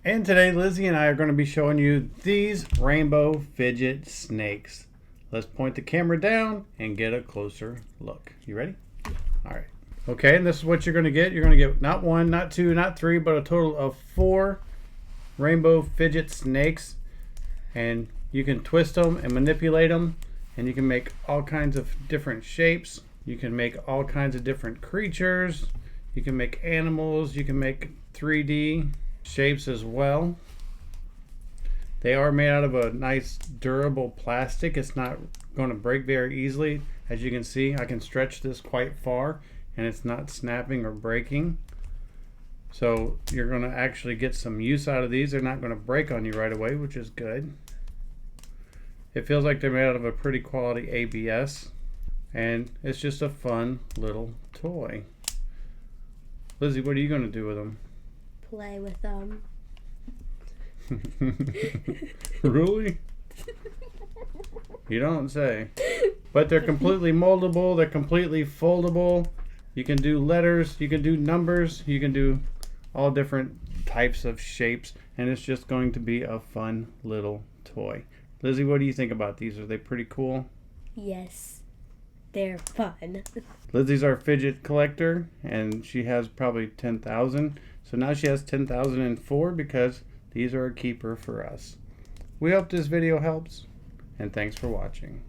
And today Lizzie and I are going to be showing you these rainbow fidget snakes. Let's point the camera down and get a closer look. You ready? All right. Okay, and this is what you're going to get. You're going to get not one, not two, not three, but a total of 4 rainbow fidget snakes. And you can twist them and manipulate them, and you can make all kinds of different shapes. You can make all kinds of different creatures. You can make animals. You can make 3D shapes as well. They are made out of a nice durable plastic. It's not going to break very easily. As you can see, I can stretch this quite far and it's not snapping or breaking. So you're going to actually get some use out of these. They're not going to break on you right away, which is good. It feels like they're made out of a pretty quality ABS, and it's just a fun little toy. Lizzie, what are you going to do with them? Play with them. Really? You don't say. But they're completely moldable, they're completely foldable. You can do letters, you can do numbers, you can do all different types of shapes, and it's just going to be a fun little toy. Lizzie, what do you think about these? Are they pretty cool? Yes, they're fun. Lizzie's our fidget collector, and she has probably 10,000. So now she has 10,004 because these are a keeper for us. We hope this video helps, and thanks for watching.